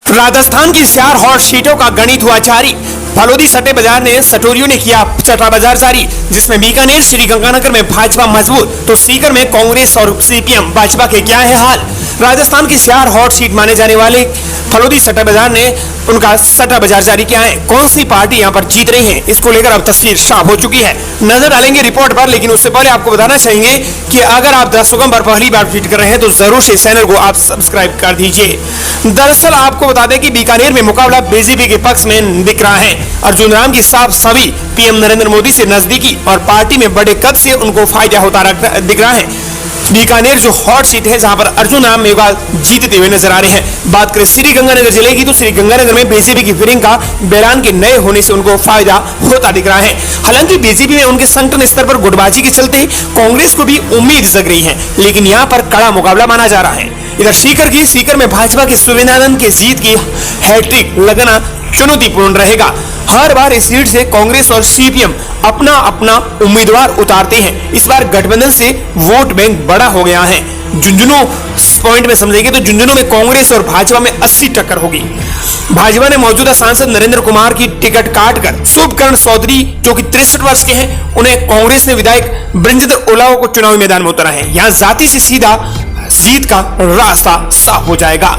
राजस्थान की 4 हॉट सीटों का गणित हुआ जारी। फलोदी सट्टे बाजार ने सटोरियों ने किया सट्टा बाजार जारी, जिसमें बीकानेर श्रीगंगानगर में भाजपा मजबूत तो सीकर में कांग्रेस और सीपीएम भाजपा के क्या है हाल। राजस्थान की 4 हॉट सीट माने जाने वाले फलोदी सट्टा बाजार ने उनका सट्टा बाजार जारी किया है। कौन सी पार्टी यहां पर जीत रही है, इसको लेकर अब तस्वीर साफ हो चुकी है। नजर डालेंगे रिपोर्ट पर, लेकिन उससे पहले आपको बताना चाहेंगे कि अगर आप दर्शकों पर पहली बार विजिट कर रहे हैं तो जरूर से चैनल को आप सब्सक्राइब कर दीजिए। दरअसल आपको बता दें कि बीकानेर में मुकाबला बीजेपी के पक्ष में दिख रहा है। अर्जुन राम की साफ सभी पीएम नरेंद्र मोदी से नजदीकी और पार्टी में बड़े कद से उनको फायदा होता दिख रहा है। बीकानेर जो हॉट सीट है जहां पर अर्जुन राम मेघवाल जीतते हुए नजर आ रहे हैं। बात करें श्रीगंगानगर जिले की तो श्रीगंगानगर में बीजेपी की प्रियंका बैलान के नए होने से उनको फायदा होता दिख रहा है। हालांकि बीजेपी में उनके संगठन स्तर पर गुटबाजी के चलते कांग्रेस को भी उम्मीद जग रही है, लेकिन यहां पर कड़ा मुकाबला माना जा रहा है। इधर सीकर में भाजपा के सुविनानंद के जीत की हैट्रिक लगना चुनौतीपूर्ण रहेगा। हर बार इस सीट से कांग्रेस और सीपीएम अपना अपना उम्मीदवार उतारते हैं। इस बार गठबंधन से वोट बैंक बड़ा हो गया है। झुंझुनू पॉइंट में समझेंगे तो झुंझुनू में कांग्रेस और भाजपा में 80 टक्कर होगी। भाजपा ने मौजूदा सांसद नरेंद्र कुमार की टिकट काटकर शुभकरण चौधरी जो कि 63 वर्ष के हैं, उन्हें कांग्रेस ने विधायक ब्रजेंद्र ओलाओ को चुनावी मैदान में उतारा है। यहाँ जाति से सीधा जीत का रास्ता साफ हो जाएगा।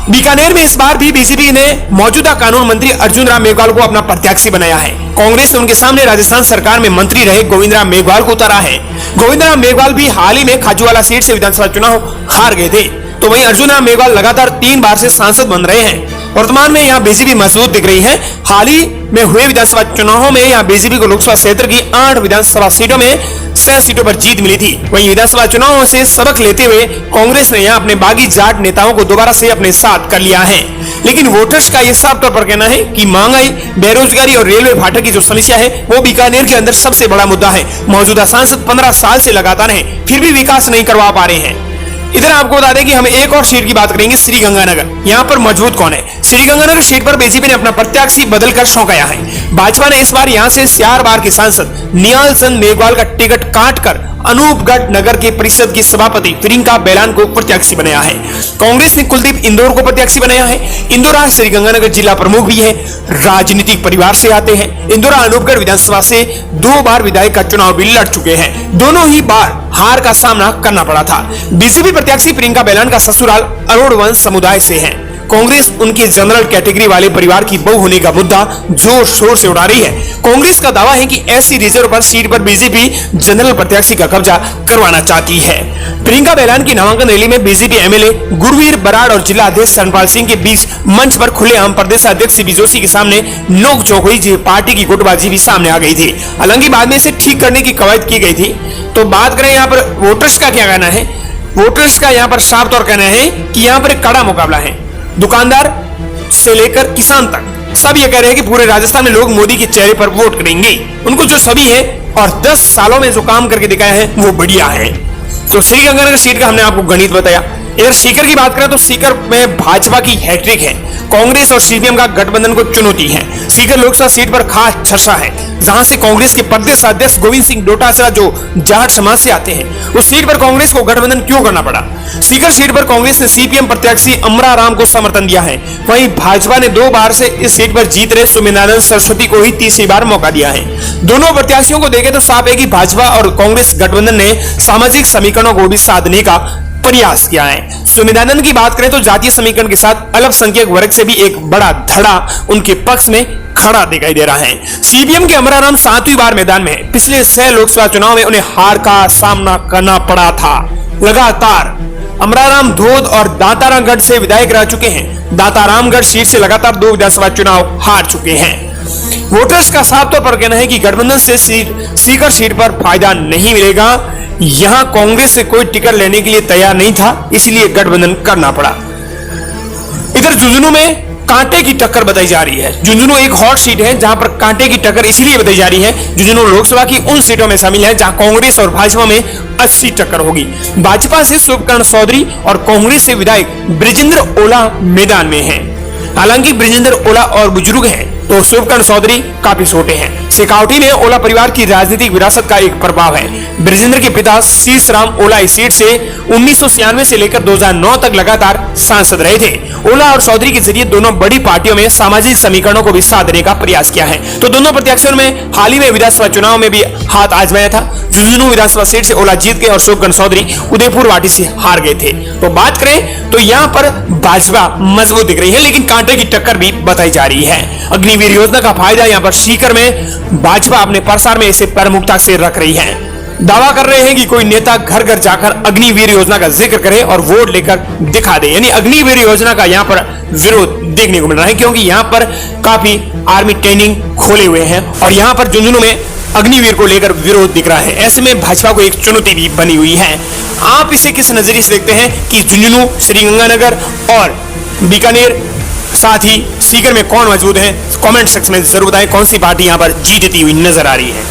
बीकानेर में इस बार भी बीजेपी ने मौजूदा कानून मंत्री अर्जुन राम मेघवाल को अपना प्रत्याशी बनाया है। कांग्रेस ने उनके सामने राजस्थान सरकार में मंत्री रहे गोविंद राम मेघवाल को उतारा है। गोविंद राम मेघवाल भी हाल ही में खाजूवाला सीट से विधानसभा चुनाव हार गए थे, तो वहीं अर्जुन राम मेघवाल लगातार 3 बार से सांसद बन रहे हैं। वर्तमान में यहाँ बीजेपी मजबूत दिख रही है। हाल ही में हुए विधानसभा चुनावों में यहाँ बीजेपी को लोकसभा क्षेत्र की 8 विधानसभा सीटों में 6 सीटों पर जीत मिली थी। वहीं विधानसभा चुनावों से सबक लेते हुए कांग्रेस ने यहाँ अपने बागी जाट नेताओं को दोबारा से अपने साथ कर लिया है। लेकिन वोटर्स का यह साफ तौर पर कहना है कि महंगाई, बेरोजगारी और रेलवे फाटक की जो समस्या है वो बीकानेर के अंदर सबसे बड़ा मुद्दा है। मौजूदा सांसद 15 साल से लगातार हैं, फिर भी विकास नहीं करवा पा रहे हैं। इधर आपको बता दें कि हम एक और सीट की बात करेंगे, श्रीगंगानगर। यहाँ पर मजबूत कौन है? श्रीगंगानगर सीट पर बीजेपी ने अपना प्रत्याशी बदलकर सौंपाया है। भाजपा ने इस बार यहाँ से 4 बार के सांसद निहाल चंद मेघवाल का टिकट काटकर अनूपगढ़ नगर के परिषद की सभापति प्रियंका बैलान को प्रत्याशी बनाया है। कांग्रेस ने कुलदीप इंदौर को प्रत्याशी बनाया है। इंदौरा श्रीगंगानगर जिला प्रमुख भी है, राजनीतिक परिवार से आते हैं। इंदौरा अनूपगढ़ विधानसभा से 2 बार विधायक का चुनाव भी लड़ चुके हैं। दोनों ही बार हार का सामना करना पड़ा था। बीजेपी प्रत्याशी प्रियंका बैलान का ससुराल अरोड़ वंश समुदाय से है। कांग्रेस उनके जनरल कैटेगरी वाले परिवार की बहू होने का मुद्दा जोर शोर से उड़ा रही है। कांग्रेस का दावा है कि एससी रिजर्व पर सीट पर बीजेपी जनरल प्रत्याशी का कब्जा करवाना चाहती है। प्रियंका बैलान की नामांकन रैली में बीजेपी एमएलए गुरवीर बराड़ और जिला अध्यक्ष चरणपाल सिंह के बीच मंच पर खुलेआम प्रदेश अध्यक्ष सीबी जोशी के सामने नोकझोंक हुई, जो पार्टी की गुटबाजी भी सामने आ गई थी। हालांकि बाद में इसे ठीक करने की कवायद की गई थी। तो बात करें यहाँ पर वोटर्स का क्या कहना है। वोटर्स का यहाँ पर साफ तौर कहना है कि यहाँ पर एक कड़ा मुकाबला है। दुकानदार से लेकर किसान तक सब ये कह रहे हैं कि पूरे राजस्थान में लोग मोदी के चेहरे पर वोट करेंगे। उनको जो सभी है और 10 सालों में जो काम करके दिखाया है वो बढ़िया है। तो श्रीगंगानगर सीट का हमने आपको गणित बताया। इधर सीकर की बात करें तो सीकर में भाजपा की हैट्रिक है। कांग्रेस और सीपीएम का गठबंधन को चुनौती है। सीकर लोकसभा सीट पर खास चर्चा है, जहां से कांग्रेस के प्रदेश अध्यक्ष गोविंद सिंह डोटासरा जो जाट समाज से आते हैं, उस सीट पर कांग्रेस को गठबंधन क्यों करना पड़ा? सीकर सीट पर कांग्रेस ने सीपीएम प्रत्याशी अमरा राम को समर्थन दिया है। वहीं भाजपा ने 2 बार से इस सीट पर जीत रहे सुमिनानंद सरस्वती को ही तीसरी बार मौका दिया है। दोनों प्रत्याशियों को देखें तो साफ है कि भाजपा और कांग्रेस गठबंधन ने सामाजिक समीकरणों को भी साधने का प्रयास किया है। सुमिनानंद की बात करें तो जातीय समीकरण के साथ अल्पसंख्यक वर्ग से भी एक बड़ा धड़ा उनके पक्ष में खड़ा दिखाई दे रहा है। सीपीएम के अमरा राम 7वीं बार मैदान में है। पिछले 6 लोकसभा चुनाव में उन्हें हार का सामना करना पड़ा था। लगातार अमराराम धोद और दातारामगढ़ से विधायक रह चुके हैं। दातारामगढ़ सीट से लगातार 2 विधानसभा चुनाव हार चुके हैं। वोटर्स का साफ तौर पर कहना है कि गठबंधन से सीकर सीट पर फायदा नहीं मिलेगा। यहां कांग्रेस से कोई टिकट लेने के लिए तैयार नहीं था, इसलिए गठबंधन करना पड़ा। इधर झुंझुनू में कांटे की टक्कर बताई जा रही है। झुंझुनू एक हॉट सीट है जहां पर कांटे की टक्कर इसलिए बताई जा रही है। झुंझुनू लोकसभा की उन सीटों में शामिल है जहां कांग्रेस और भाजपा में 80 टक्कर होगी। भाजपा से शुभकरण चौधरी और कांग्रेस से विधायक ब्रजेंद्र ओला मैदान में हैं। हालांकि ब्रजेंद्र ओला और बुजुर्ग हैं तो शुभकरण चौधरी काफी छोटे हैं। सिकावटी में ओला परिवार की राजनीतिक विरासत का एक प्रभाव है। ब्रजेंद्र के पिता शीशराम ओला इस सीट से 1996 से लेकर 2009 तक लगातार सांसद रहे थे। ओला और चौधरी के जरिए दोनों बड़ी पार्टियों में सामाजिक समीकरणों को भी साथ देने का प्रयास किया है। तो दोनों प्रत्याशियों में हाल ही में विधानसभा चुनाव में भी हाथ आजमाया था। झुंझुनू विधानसभा सीट से ओला जीत गए और शोकगन चौधरी उदयपुर वाटी से हार गए थे। तो बात करें तो यहाँ पर भाजपा मजबूत दिख रही है, लेकिन कांटे की टक्कर भी बताई जा रही है। अग्निवीर योजना का फायदा यहाँ पर सीकर में भाजपा अपने प्रसार में इसे प्रमुखता से रख रही है। दावा कर रहे हैं कि कोई नेता घर घर जाकर अग्निवीर योजना का जिक्र करे और वोट लेकर दिखा दे, यानी अग्निवीर योजना का यहाँ पर विरोध देखने को मिल रहा है, क्योंकि यहाँ पर काफी आर्मी ट्रेनिंग खोले हुए हैं और यहाँ पर झुंझुनू में अग्निवीर को लेकर विरोध दिख रहा है। ऐसे में भाजपा को एक चुनौती भी बनी हुई है। आप इसे किस नजरिए से देखते हैं कि झुंझुनू, श्रीगंगानगर और बीकानेर साथ ही सीकर में कौन मौजूद है? कमेंट सेक्शन में जरूर बताएं कौन सी पार्टी यहाँ पर जीतती हुई नजर आ रही है।